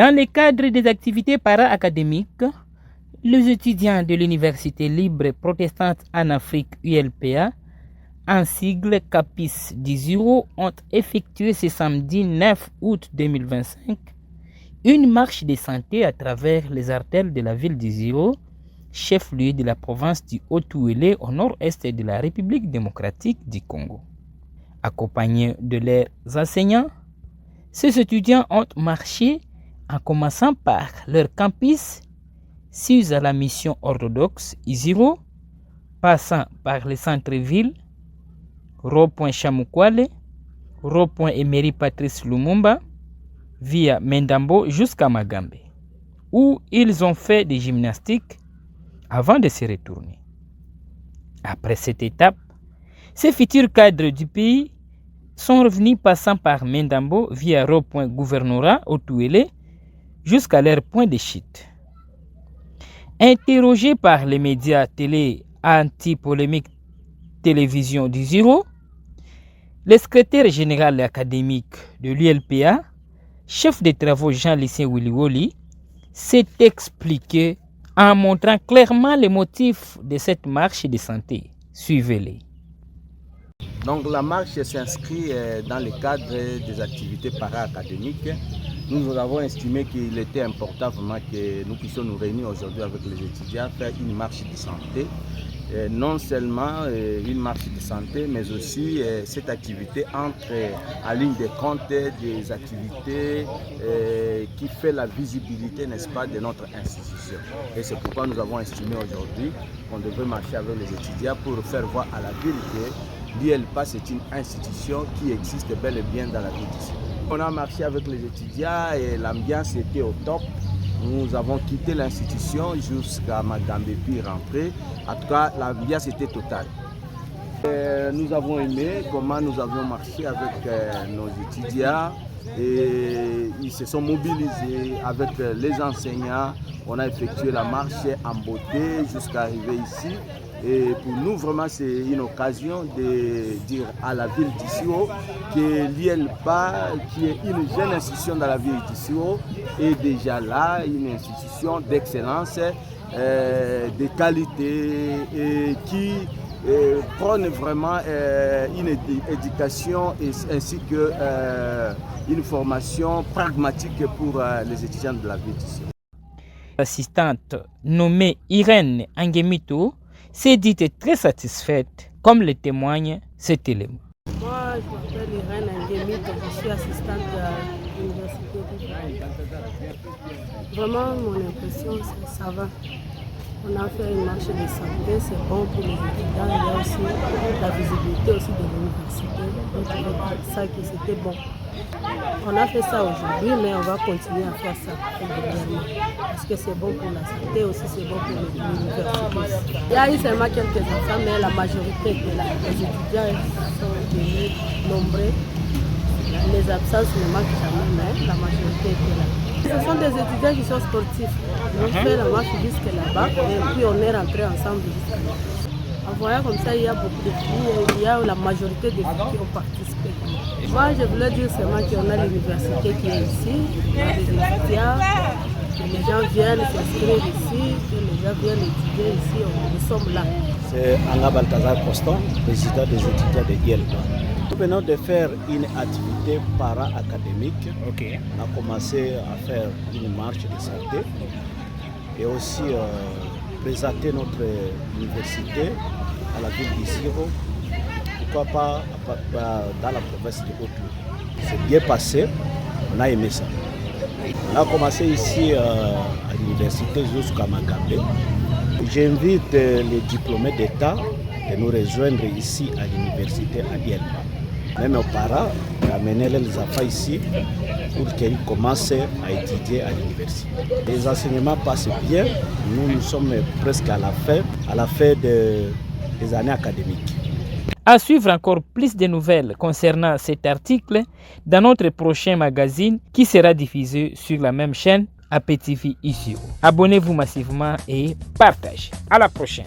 Dans le cadre des activités para-académiques, les étudiants de l'Université libre protestante en Afrique ULPA, en sigle CAPIS 10 ont effectué ce samedi 9 août 2025 une marche de santé à travers les artères de la ville d'Iziro, chef-lieu de la province du Haut-Ouélé au nord-est de la République démocratique du Congo. Accompagnés de leurs enseignants, ces étudiants ont marché en commençant par leur campus, suivant la mission orthodoxe Iziro, passant par le centre-ville, Rond-Point Chamukwale, Rond-Point Emery Patrice Lumumba, via Mendambo jusqu'à Magambe, où ils ont fait des gymnastiques avant de se retourner. Après cette étape, ces futurs cadres du pays sont revenus passant par Mendambo via Rond-Point Gouvernorat au Touélé jusqu'à leur point de chute. Interrogés par les médias télé anti-polémique télévision du Ziro, le secrétaire général académique de l'ULPA, chef des travaux Jean-Lucien Willy s'est expliqué en montrant clairement les motifs de cette marche de santé. Suivez-les. Donc la marche s'inscrit dans le cadre des activités para-académiques. Nous avons estimé qu'il était important vraiment que nous puissions nous réunir aujourd'hui avec les étudiants, faire une marche de santé. Non seulement une marche de santé, mais aussi cette activité entre en ligne de compte des activités qui fait la visibilité, n'est-ce pas, de notre institution. Et c'est pourquoi nous avons estimé aujourd'hui qu'on devait marcher avec les étudiants pour faire voir à la ville que l'IELPA, c'est une institution qui existe bel et bien dans la ville d'ici. On a marché avec les étudiants et l'ambiance était au top. Nous avons quitté l'institution jusqu'à Magambe puis rentrer. En tout cas, l'ambiance était totale. Nous avons aimé comment nous avions marché avec nos étudiants et ils se sont mobilisés avec les enseignants. On a effectué la marche en beauté jusqu'à arriver ici. Et pour nous, vraiment, c'est une occasion de dire à la ville d'Issiro que l'IELPA, qui est une jeune institution dans la ville d'Issiro, est déjà là, une institution d'excellence, de qualité et qui prône vraiment une éducation ainsi qu'une formation pragmatique pour les étudiants de la ville d'Issiro. L'assistante nommée Irène Angemito s'est dite très satisfaite, comme le témoigne cet élément. Moi, je m'appelle Irène Angemito, je suis assistante à l'université. Vraiment, mon impression, c'est que ça va. On a fait une marche de santé, c'est bon pour les étudiants. Il y a aussi la visibilité aussi de l'université. Donc, on ça que c'était bon. On a fait ça aujourd'hui, mais on va continuer à faire ça régulièrement. Parce que c'est bon pour la santé, aussi c'est bon pour l'université. Il y a eu seulement quelques enfants, mais la majorité de les étudiants sont venus nombreux. Les absences ne manquent jamais, mais la majorité était là. Ce sont des étudiants qui sont sportifs. Ils ont fait la marche jusque là-bas et puis on est rentrés ensemble jusqu'à là. En voyant comme ça, il y a beaucoup de filles, il y a la majorité des filles qui ont participé. Moi, je voulais dire seulement qu'on a l'université qui est ici, il y a des étudiants, que les gens viennent s'inscrire ici, que les gens viennent étudier ici, nous sommes là. C'est Anga Balthazar Constant, président des étudiants de l'IELPA. Nous venons de faire une activité para-académique. Okay. On a commencé à faire une marche de santé et aussi présenter notre université à la ville d'Issiro, pourquoi pas dans la province de Haut-Ouélé. C'est bien passé, on a aimé ça. On a commencé ici à l'université jusqu'à Magambe. J'invite les diplômés d'État de nous rejoindre ici à l'université à l'IELPA. Même aux parents, d'amener les enfants ici pour qu'ils commencent à étudier à l'université. Les enseignements passent bien. Nous sommes presque à la fin des années académiques. À suivre encore plus de nouvelles concernant cet article dans notre prochain magazine qui sera diffusé sur la même chaîne Appétit Vie ici. Abonnez-vous massivement et partagez. À la prochaine.